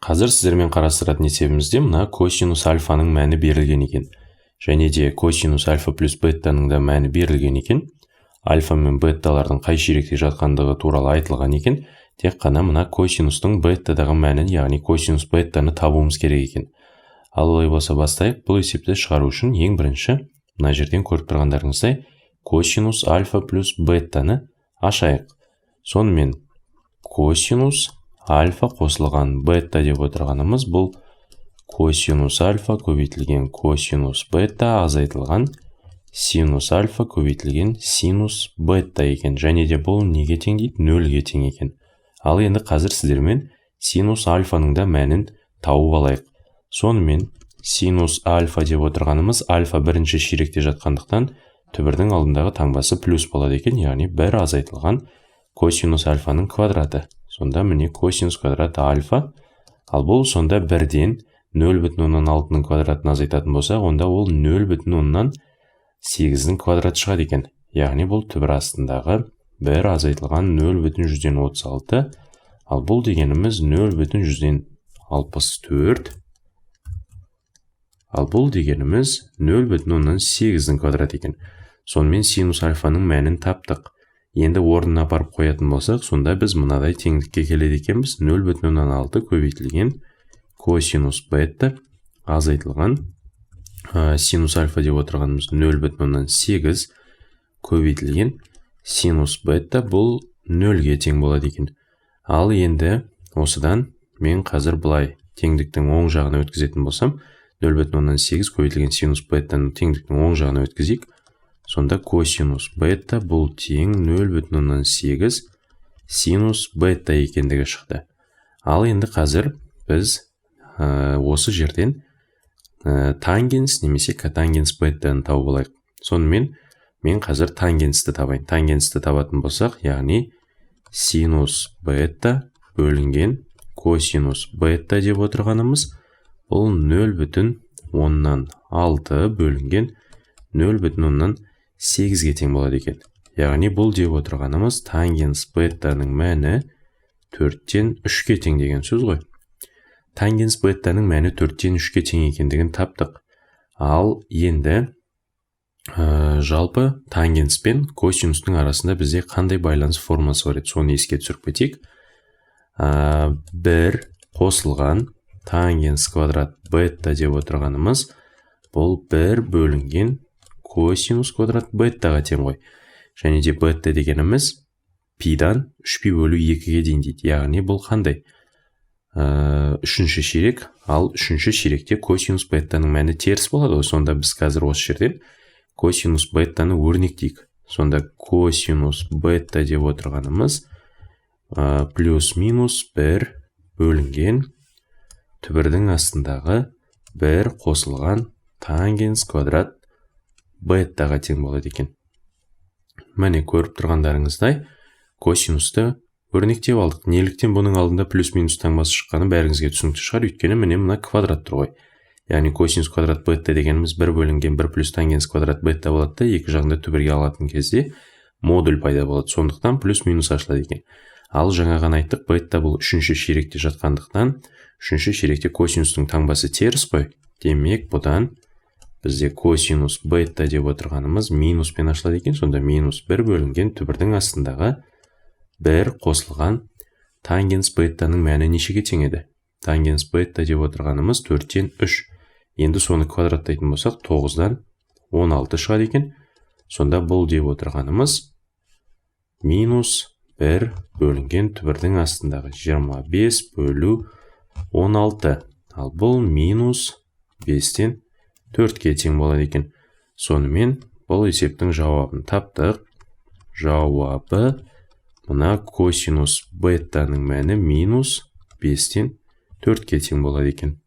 Қазір сіздермен қарастыратын есебімізде мына косинус альфаның мәні берілген екен. Және де косинус альфа плюс беттаның да мәні берілген екен. Альфа мен бетталардың қай ширекте жатқандығы туралы айтылған екен. Тек қана мына косинустың беттадағы мәнін, яғни косинус беттаны табуымыз керек екен. Ал олай болса бастайық. Бұл есепті шығару үшін ең бірінші мына жерден көріп тұрғандарыңыздай косинус альфа плюс беттаны ашайық. Сонымен косинус альфа қосылған бетта деп отырғанымыз бұл косинус альфа көбейтілген косинус бетта азайтылған синус альфа көбейтілген синус бетта екен. Және де бұл неге тең дейді? Нөлге тең екен. Ал енді қазір сіздермен синус альфаның да мәнін тауып алайық. Сонымен синус альфа деп отырғанымыз альфа бірінші ширекте жатқандықтан түбірдің алдындағы таңбасы плюс болады екен. Яғни бір азайтылған косинус альфаның квадраты. Сонда міне косинус квадраты альфа. Ал бұл сонда бірден 0,6-ның квадратын азайтатын болсақ, онда ол 0,8-ның квадраты шығады екен. Яғни бұл түбір астындағы бір азайтылған 0,136. Ал бұл дегеніміз 0,164. Ал бұл дегеніміз 0,8-ның квадраты екен. Сонымен синус альфаның мәнін таптық. Енді орнына апарып қоятын болсақ, сонда біз мынадай теңдікке келеді екенбіз. 0,6 көбейтілген косинус бетта азайтылған синус альфа деп отырғанымыз 0,8 көбейтілген синус бетта бұл 0-ге тең болады екен. Ал енді осыдан мен қазір былай теңдіктің оң жағына өткізетін болсам, 0,8 көбейтілген синус беттаны теңдіктің оң жағына өткізейік. Сонда косинус бетта бұл тең 0,8 синус бетта екендігі шықты. Ал енді қазір біз осы жерден тангенс немесе котангенс беттаны тауып алайық. Сонымен мен қазір тангенсті табайын. Тангенсті табатын болсақ, яғни синус бетта бөлінген косинус бетта деп отырғанымыз бұл 0,6 бөлінген 0,8-ге тең болады екен. Яғни бұл деп отырғанымыз тангенс беттаның мәні 4-тен 3-ге тең деген сөз ғой. Тангенс беттаның мәні 4-тен 3-ге тең екендігін таптық. Ал енді жалпы тангенс пен косинустың арасында бізде қандай байланыс формасы бар еді, соны еске түсіріп кетейік. Бір қосылған тангенс квадрат бетта деп отырғанымыз бұл 1 бөлінген косинус квадрат беттаға тең ғой. Және де бетта дегеніміз пидан 3 бөлу 2-ге дейін дейді. Яғни бұл қандай? Үшінші ширек. Ал үшінші ширекте косинус беттаның мәні теріс болады ғой. Сонда біз қазір осы жерден косинус беттаны өрнектейік. Сонда косинус бетта деп отырғанымыз плюс-минус 1 бөлінген түбірдің астындағы 1 қосылған тангенс квадрат беттаға тең болады екен. Міне көріп тұрғандарыңыздай косинусты өрнектеп алдық. Неліктен бұның алдында плюс-минус таңбасы шыққаны бәріңізге түсінікті шығар. Өйткені міне мына квадрат тұр ғой. Яғни косинус квадрат бетта дегеніміз 1 бөлінген 1 плюс тангенс квадрат бетта болады да, екі жағында түбірге алатын кезде модуль пайда болады. Сондықтан плюс-минус ашылады екен. Ал жаңаған айттық, бетта бұл үшінші ширекте жатқандықтан, үшінші ширекте косинустың таңбасы теріс қой. Демек, бұдан бізде косинус бетта деп отырғанымыз минуспен ашылады екен. Сонда минус 1 бөлінген түбірдің астындағы 1 қосылған тангенс беттаның мәні нешеге тең еді? Тангенс бетта деп отырғанымыз 4-тен 3. Енді соны квадраттайтын болсақ, 9-дан 16 шығады екен. Сонда бұл деп отырғанымыз минус 1 бөлінген түбірдің астындағы 25 бөлу 16. Ал бұл минус 5-тен 4-ге тең болады екен. Сонымен бұл есептің жауабын таптық. Жауабы мына косинус беттаның мәні минус 5-тен 4-ге тең болады екен.